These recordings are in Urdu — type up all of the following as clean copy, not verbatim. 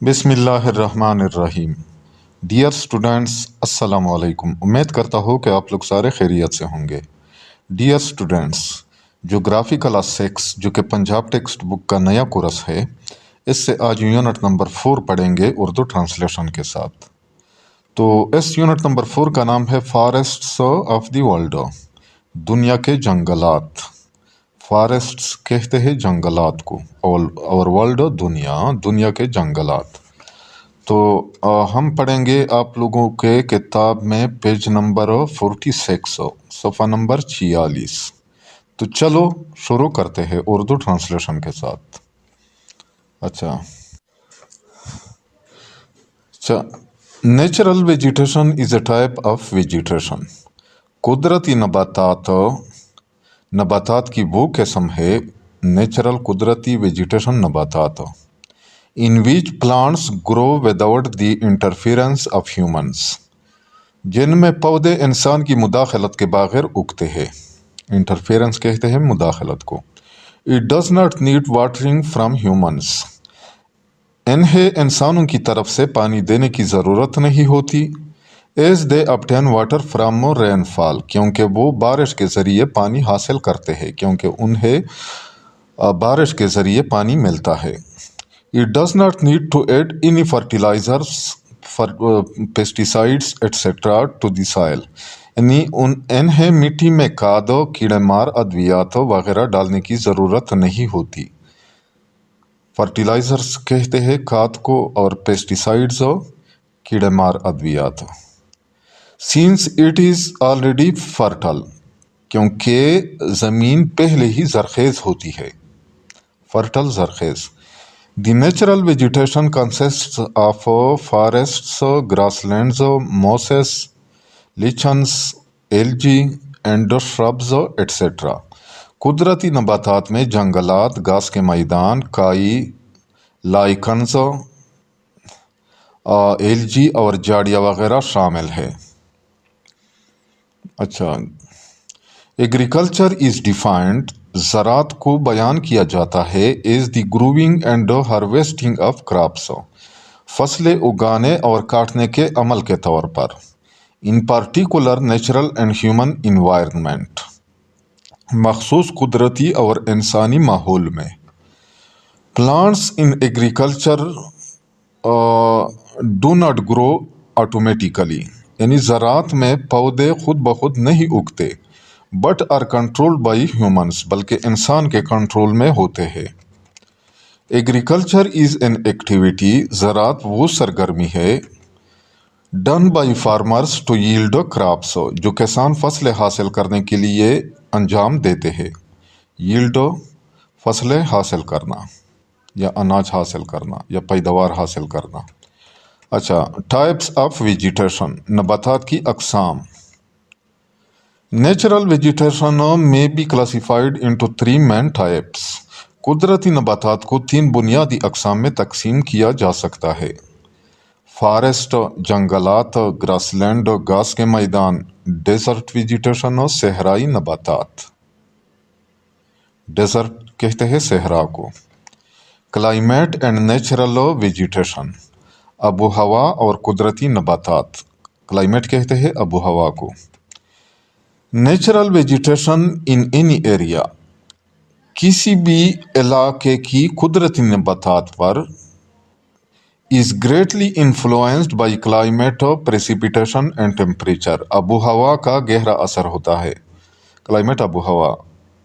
بسم اللہ الرحمن الرحیم۔ ڈیئر اسٹوڈینٹس، السلام علیکم۔ امید کرتا ہوں کہ آپ لوگ سارے خیریت سے ہوں گے۔ ڈیئر اسٹوڈینٹس، جغرافی کلاس 6 جو کہ پنجاب ٹیکسٹ بک کا نیا کورس ہے، اس سے آج یونٹ نمبر 4 پڑھیں گے اردو ٹرانسلیشن کے ساتھ۔ تو اس یونٹ نمبر 4 کا نام ہے فارسٹس آف دی ورلڈ، دنیا کے جنگلات۔ فارسٹس کہتے ہیں جنگلات کو، اور ورلڈ دنیا کے جنگلات۔ تو ہم پڑھیں گے آپ لوگوں کے کتاب میں پیج نمبر 46، صفحہ نمبر 46۔ تو چلو شروع کرتے ہیں اردو ٹرانسلیشن کے ساتھ۔ اچھا، natural vegetation is a type of vegetation. قدرتی نباتات کی وہ قسم ہے، نیچرل قدرتی ویجیٹیشن نباتات، in which plants grow without the interference of humans, جن میں پودے انسان کی مداخلت کے بغیر اگتے ہیں۔ انٹرفیئرنس کہتے ہیں مداخلت کو۔ It does not need watering from humans, انہیں انسانوں کی طرف سے پانی دینے کی ضرورت نہیں ہوتی۔ As they obtain water from rainfall, کیونکہ وہ بارش کے ذریعے پانی حاصل کرتے ہیں، کیونکہ انہیں بارش کے ذریعے پانی ملتا ہے۔ It does not need to add any fertilizers, pesticides, etc. to the soil، یعنی انہیں مٹی میں کھاد، کیڑے مار ادویات وغیرہ ڈالنے کی ضرورت نہیں ہوتی۔ فرٹیلائزرز کہتے ہیں کھاد کو، اور پیسٹیسائڈز کیڑے مار ادویات۔ Since it is already fertile, کیونکہ زمین پہلے ہی زرخیز ہوتی ہے۔ فرٹل، زرخیز۔ The natural vegetation consists of forests, grasslands, mosses, lichens, algae and shrubs etcetera. قدرتی نباتات میں جنگلات، گھاس کے میدان، کائی، لائکنز، ایلجی اور جھاڑیاں وغیرہ شامل ہے۔ اچھا، ایگریکلچر از ڈیفائنڈ، زراعت کو بیان کیا جاتا ہے، is the growing and harvesting of crops, فصلیں اگانے اور کاٹنے کے عمل کے طور پر، in particular natural and human environment, مخصوص قدرتی اور انسانی ماحول میں۔ Plants in agriculture do not grow automatically, یعنی زراعت میں پودے خود بخود نہیں اگتے، but are controlled by humans, بلکہ انسان کے کنٹرول میں ہوتے ہیں۔ ایگریکلچر از این ایکٹیویٹی، زراعت وہ سرگرمی ہے، done by farmers to yield crops, جو کسان فصلیں حاصل کرنے کے لیے انجام دیتے ہیں۔ ییلڈ، فصلیں حاصل کرنا یا اناج حاصل کرنا یا پیداوار حاصل کرنا۔ اچھا، ٹائپس آف ویجیٹیشن، نباتات کی اقسام۔ Natural vegetation may be classified into 3 main types. قدرتی نباتات کو 3 بنیادی اقسام میں تقسیم کیا جا سکتا ہے۔ فارسٹ، جنگلات، گراس لینڈ، گھاس کے میدان، ڈیزرٹ ویجیٹیشن، صحرائی نباتات۔ ڈیزرٹ کہتے ہیں صحرا کو۔ کلائمیٹ اینڈ نیچرل ویجیٹیشن، آب و ہوا اور قدرتی نباتات۔ کلائمیٹ کہتے ہیں آب و ہوا کو۔ Natural vegetation in any area, کسی بھی علاقے کی قدرتی نباتات پر، is greatly influenced by climate, precipitation and temperature، آب و ہوا کا گہرا اثر ہوتا ہے۔ کلائمیٹ آب و ہوا،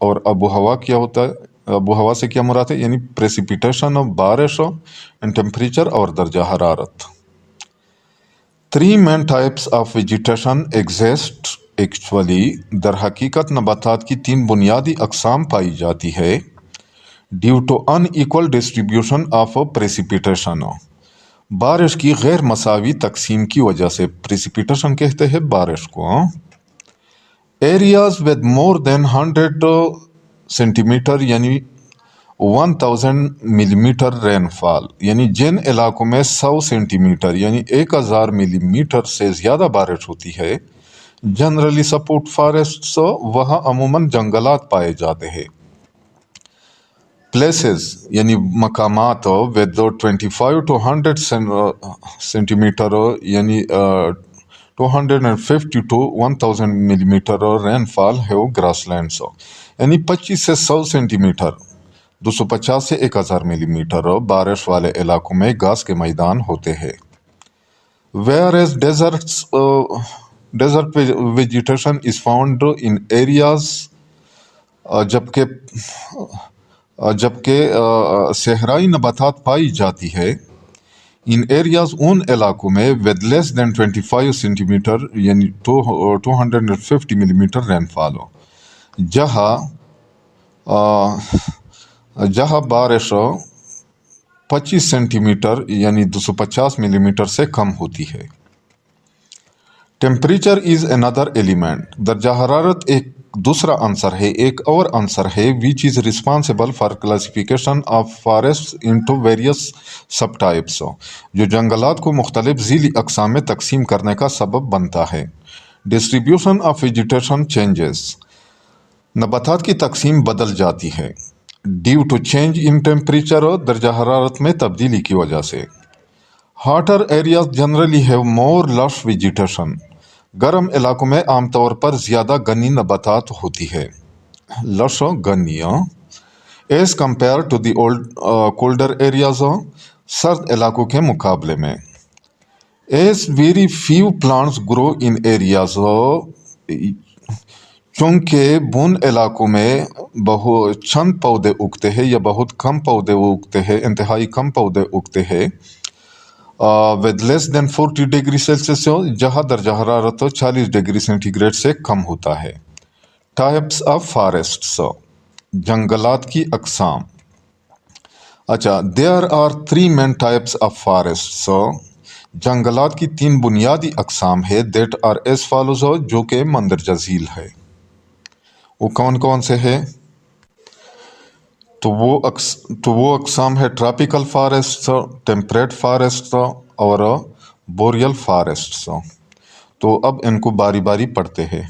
اور آب و ہوا کیا ہوتا ہے، آب و ہوا سے کیا مراد ہے، یعنی پریسیپیٹیشن، بارش، اینڈ ٹیمپریچر اور درجہ حرارت۔ 3 main types of vegetation exist actually, در حقیقت نباتات کی 3 بنیادی اقسام پائی جاتی ہے۔ Due to unequal distribution of precipitation, بارش کی غیر مساوی تقسیم کی وجہ سے، پریسیپیٹیشن کہتے ہیں بارش کو۔ Areas with more than 100 centimetre یعنی 1000 ملی میٹر رین فال، یعنی جن علاقوں میں 100 سینٹی میٹر یعنی 1000 ملی میٹر سے زیادہ بارش ہوتی ہے، جنرلی سپورٹ فارسٹس، وہاں عموماً جنگلات پائے جاتے ہیں۔ places یعنی مقامات with 25 to 100 سینٹی میٹر یعنی 250 to 1000 ملی میٹر رین فال ہے وہ گراس لینڈس یعنی 25 سے 100 سینٹی میٹر 250 سے 1000 ملی میٹر بارش والے علاقوں میں گھاس کے میدان ہوتے ہیں. Whereas desert vegetation is found in areas جبکہ صحرائی نباتات پائی جاتی ہے ان ایریاز ان علاقوں میں with less than 25 centimetre یعنی 250 ملی میٹر رین فال ہو جہاں بارش 25 سینٹی میٹر یعنی 250 ملی میٹر سے کم ہوتی ہے. ٹیمپریچر از اندر ایلیمنٹ درجہ حرارت ایک دوسرا عنصر ہے ایک اور عنصر ہے which is responsible for classification of forests into various subtypes جو جنگلات کو مختلف ذیلی اقسام میں تقسیم کرنے کا سبب بنتا ہے. ڈسٹریبیوشن آف ویجیٹیشن چینجز نباتات کی تقسیم بدل جاتی ہے due to change in temperature درجہ حرارت میں تبدیلی کی وجہ سے. Hotter areas generally have more lush vegetation گرم علاقوں میں عام طور پر زیادہ گھنی نباتات ہوتی ہے لش گھنی as compare to the colder areas سرد علاقوں کے مقابلے میں. As very few plants grow in areas چونکہ بن علاقوں میں چند پودے اگتے ہیں یا بہت کم پودے اگتے ہیں انتہائی کم پودے اگتے ہیں with less than 40 degree Celsius جہاں درجہ حرارت 40 ڈگری سینٹی گریڈ سے کم ہوتا ہے. ٹائپس آف فارسٹس جنگلات کی اقسام. اچھا there are 3 main types of forests جنگلات کی 3 بنیادی اقسام ہے that are as follows جو کہ مندرجہ ذیل ہے. وہ کون کون سے ہے؟ تو وہ اقسام ہے ٹراپیکل فارسٹ ٹیمپریٹ فارسٹ اور بوریل فارسٹ. تو اب ان کو باری باری پڑھتے ہیں.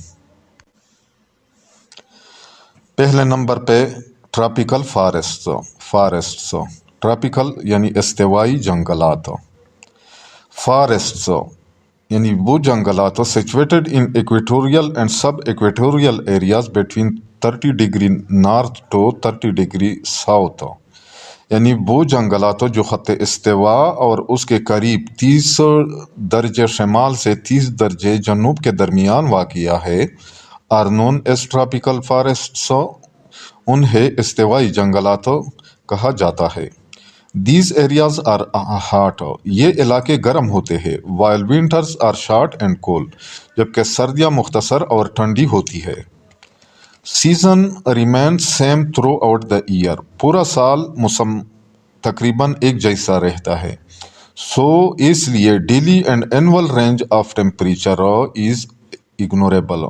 پہلے نمبر پہ ٹراپیکل فارسٹ ٹراپیکل یعنی استوائی جنگلات. فارسٹ یعنی وہ جنگلات situated in equatorial and sub equatorial areas between 30 degree north to 30 degree south یعنی وہ جنگلات جو خط استوا اور اس کے قریب 30 درجے شمال سے 30 درجے جنوب کے درمیان واقع ہے are known as tropical forests انہیں استوائی جنگلات کہا جاتا ہے. دیز ایریاز آر ہاٹ یہ علاقے گرم ہوتے ہیں while winters are short and cold جبکہ سردیاں مختصر اور ٹھنڈی ہوتی ہے. Season remains same throughout the year پورا سال موسم تقریباً ایک جیسا رہتا ہے. سو اس لیے daily and annual range of temperature is ignorable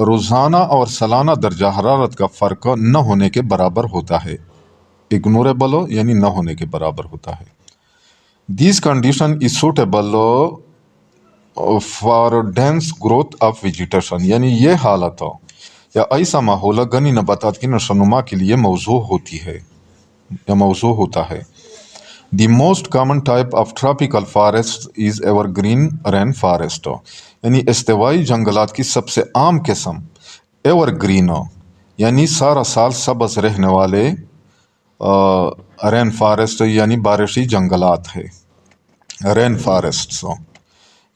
روزانہ اور سالانہ درجہ حرارت کا فرق نہ ہونے کے برابر ہوتا ہے. اگنوریبل یعنی نہ ہونے کے برابر ہوتا ہے. These condition is suitable for dense growth of vegetation یعنی یہ حالت یا ایسا ماحول گھنی نباتات کی نشوونما کے لیے موزوں ہوتی ہے یا موزوں ہوتا ہے. The most common type of tropical forest is evergreen rain forest یعنی استوائی جنگلات کی سب سے عام قسم ایور گرین یعنی سارا سال سبز رہنے والے رین فارسٹ یعنی بارشی جنگلات ہے. رین فارسٹ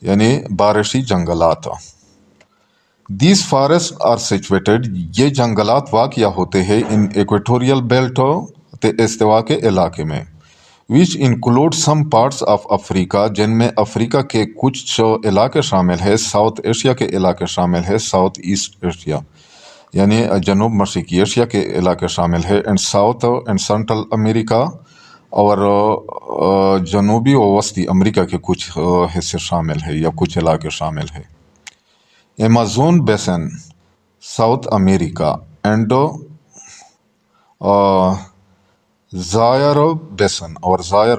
یعنی بارشی جنگلات. دیز فارسٹ آر سچویٹڈ یہ جنگلات واقع ہوتے ہیں ان ایکویٹوریل بیلٹ استوا کے علاقے میں which include some parts of Africa جن میں افریقہ کے کچھ علاقے شامل ہے ساؤتھ ایشیا کے علاقے شامل ہے ساؤتھ ایسٹ ایشیا یعنی جنوب مشرقی ایشیا کے علاقے شامل ہے اینڈ ساؤتھ اینڈ سینٹرل امریکہ اور جنوبی و وسطی امریکہ کے کچھ حصے شامل ہے یا کچھ علاقے شامل ہے. Amazon basin South America and Zaire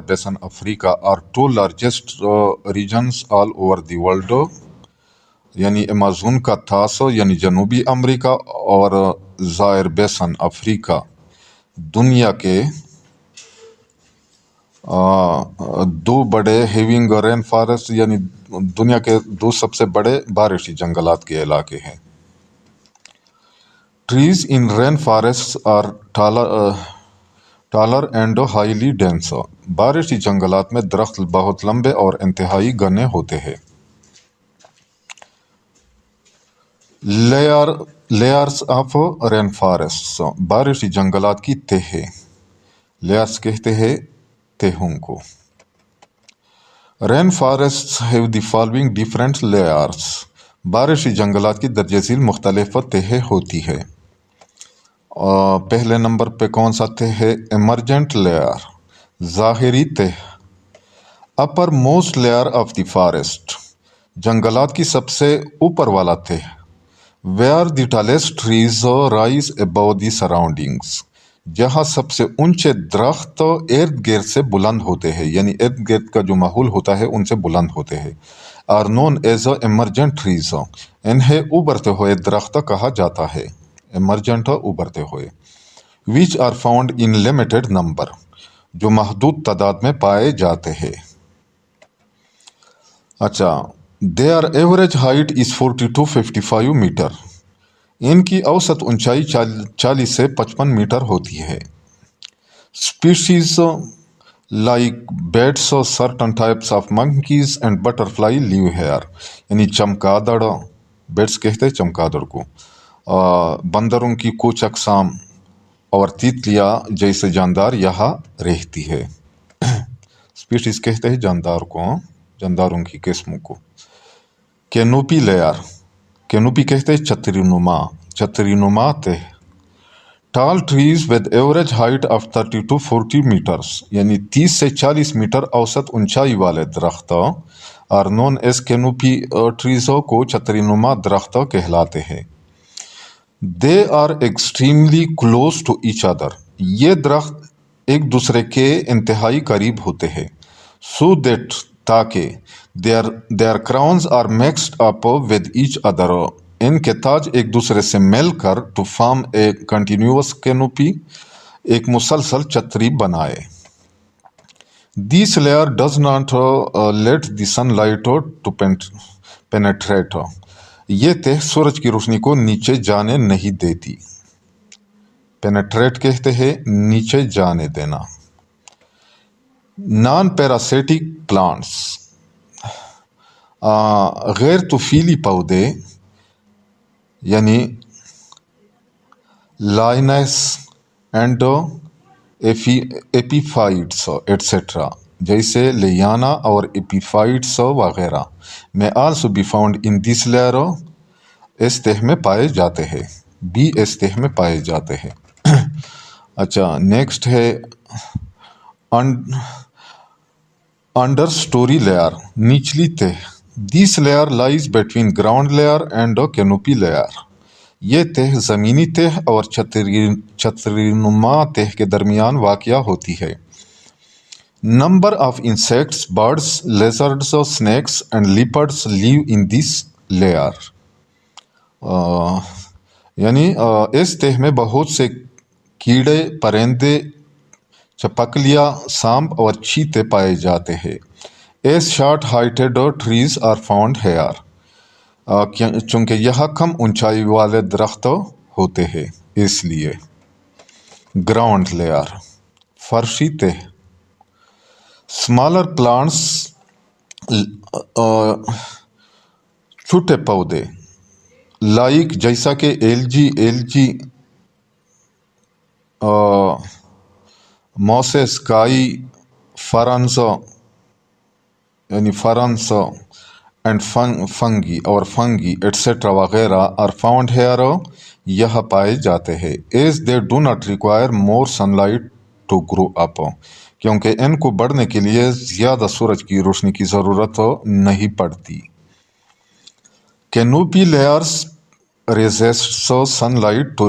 basin Africa are 2 largest regions all over the world یعنی ایمیزون کا تھاس یعنی جنوبی امریکہ اور زائر بیسن افریقہ دنیا کے دو بڑے ہیونگ رین فارسٹ یعنی دنیا کے دو سب سے بڑے بارشی جنگلات کے علاقے ہیں۔ Trees in rain forest are taller and highly dense. بارشی جنگلات میں درخت بہت لمبے اور انتہائی گھنے ہوتے ہیں۔ لیئرس آف رین فارسٹ، بارشی جنگلات کی تہیں، لیئرس کہتے ہیں تہوں کو۔ Rain forest have the following different layers, بارشی جنگلات کی درجہ ذیل مختلف تہیں ہوتی ہے۔ پہلے نمبر پہ کون سا تہ ہے؟ ایمرجنٹ لیئر، ظاہری تہ۔ Uppermost layer of the forest, جنگلات کی سب سے اوپر والا تہ۔ Where the tallest trees rise above the surroundings, جہاں سب سے اونچے درخت ارد گرد سے بلند ہوتے ہیں، یعنی ارد گرد کا جو ماحول ہوتا ہے ان سے بلند ہوتے ہیں۔ Are known as emergent trees, انہیں ابھرتے ہوئے درخت کہا جاتا ہے۔ ایمرجنٹ ابھرتے ہوئے۔ Which are found in limited number, جو محدود تعداد میں پائے جاتے ہیں۔ اچھا، their average height is 40 to 55 metre, ان کی اوسط اونچائی 40 سے 55 میٹر ہوتی ہے۔ Species like bats, certain types of monkeys and butterfly live here, یعنی چمگادڑ، بیٹس کہتے ہیں چمگادڑ کو، بندروں کی کچھ اقسام اور تیتلیاں جیسے جاندار یہاں رہتی ہے۔ اسپیشیز کہتے ہیں جاندار کو، جانداروں کی قسموں کو۔ کینوپی لیئر، کینوپی کہتے ہیں چھتری نما، چھتری نما تہ۔ Tall trees with average height of 30 to 40 metres, یعنی 30 سے 40 میٹر اوسط اونچائی والے درخت آر نون ایز کینوپی ٹریزوں کو چھتری نما درخت کہلاتے ہیں۔ They are extremely close to each other, یہ درخت ایک دوسرے کے انتہائی قریب ہوتے ہیں۔ سو دیٹ، تاکہ their crowns are mixed up with each other، ان کے تاج ایک دوسرے سے مل کر to form a continuous canopy، ایک مسلسل چھتری بنائے۔ This layer does not let the sunlight to penetrate، یہ تہ سورج کی روشنی کو نیچے جانے نہیں دیتی۔ پینیٹریٹ کہتے ہیں نیچے جانے دینا۔ نان پیراسیٹک پلانٹس، غیر طفیلی پودے یعنی لائنس اینڈ ایپیفائٹس ایٹسیٹرا، جیسے لیانا اور ایپیفائٹس وغیرہ، میں also be found in this layer, اس تہ میں پائے جاتے ہیں، بھی اس تہ میں پائے جاتے ہیں۔ اچھا، نیکسٹ ہے انڈر سٹوری لیئر، نچلی تہ۔ This layer lies between ground layer and canopy layer, یہ تہ زمینی تہ اور چھتری نما تہ کے درمیان واقع ہوتی ہے۔ Number of insects, birds, lizards, snakes and leopards live in this layer, یعنی اس تہ میں بہت سے کیڑے، پرندے، چپکلیاں، سانپ اور چیتے پائے جاتے ہیں۔ As short heighted trees are found here, چونکہ یہاں کم اونچائی والے درخت ہوتے ہیں اس لیے۔ گراؤنڈ لیئر، فرشی تہ۔ اسمالر پلانٹس، چھوٹے پودے، لائک جیسا کہ ایلجی، موسیس، کائی، فرنز یعنی فرنس اینڈ فنگی اور فنگی ایٹسیٹرا وغیرہ آر فاؤنڈ ہیئر، یہاں پائے جاتے ہیں۔ As they do not require more sunlight to grow up, کیونکہ ان کو بڑھنے کے لیے زیادہ سورج کی روشنی کی ضرورت نہیں پڑتی۔ Canopy layers resists sunlight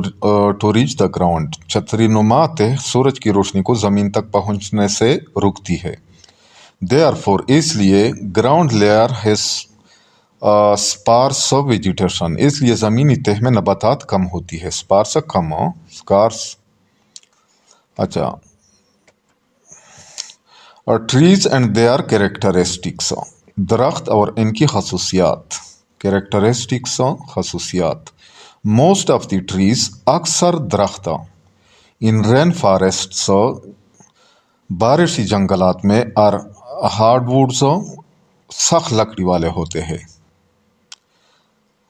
to reach the ground, چھتری نما تہ سورج کی روشنی کو زمین تک پہنچنے سے روکتی ہے۔ Therefore، اس لیے ground layer has sparse vegetation, اس لیے زمینی تہ میں نباتات کم ہوتی ہے۔ اسپارس کم، اسکارس اچھا، اور ٹریز اینڈ دیئر کیریکٹرسٹکس، درخت اور ان کی خصوصیات. کیریکٹرسٹکس، خصوصیات. موسٹ آف دی ٹریز، اکثر درخت، ان رین فارسٹس، بارشی جنگلات میں، اور ہارڈ ووڈز، سخت لکڑی والے ہوتے ہیں.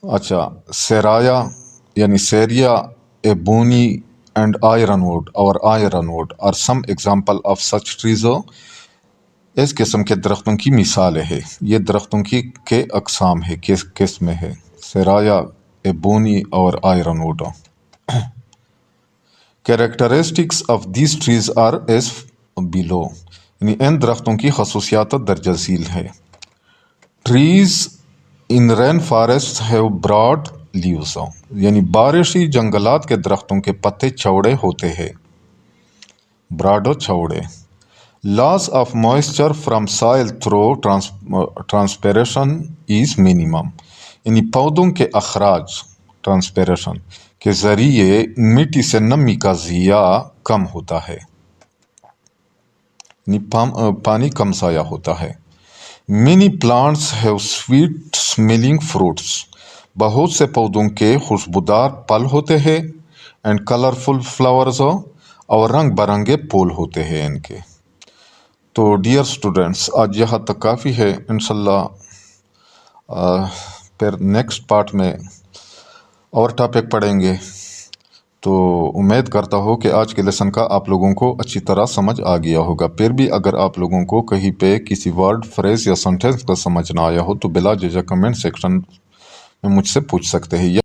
اچھا، سیرایا یعنی seraya, ebony and ironwood اور آئرن ووڈ اور some example of such trees, اس قسم کے درختوں کی مثالیں ہے. یہ درختوں کی کے اقسام ہے، کس قسم ہے؟ سیرایا، ایبونی اور ironwood. Characteristics of these trees are as below, یعنی ان درختوں کی خصوصیات درج ذیل ہے. Trees in rain forest have broad leaves, یعنی بارشی جنگلات کے درختوں کے پتے چوڑے ہوتے ہیں، براڈ و چوڑے. لاس آف موئسچر فرام سائل تھرو ٹرانسپیریشن از منیمم، یعنی پودوں کے اخراج ٹرانسپیریشن کے ذریعے مٹی سے نمی کا ضیاع کم ہوتا ہے، یعنی پانی کم ضائع ہوتا ہے. Many plants have sweet smelling fruits, بہت سے پودوں کے خوشبودار پھل ہوتے ہیں. اینڈ کلرفل فلاورز، اور رنگ برنگے پھول ہوتے ہیں ان کے. تو ڈیئر اسٹوڈنٹس، آج یہاں تک کافی ہے. انشاءاللہ پھر نیکسٹ پارٹ میں اور ٹاپک پڑھیں گے. تو امید کرتا ہوں کہ آج کے لیسن کا آپ لوگوں کو اچھی طرح سمجھ آ گیا ہوگا. پھر بھی اگر آپ لوگوں کو کہیں پہ کسی ورڈ، فریز یا سنٹینس کا سمجھ نہ آیا ہو تو بلا جھجھک کمنٹ سیکشن میں مجھ سے پوچھ سکتے ہیں.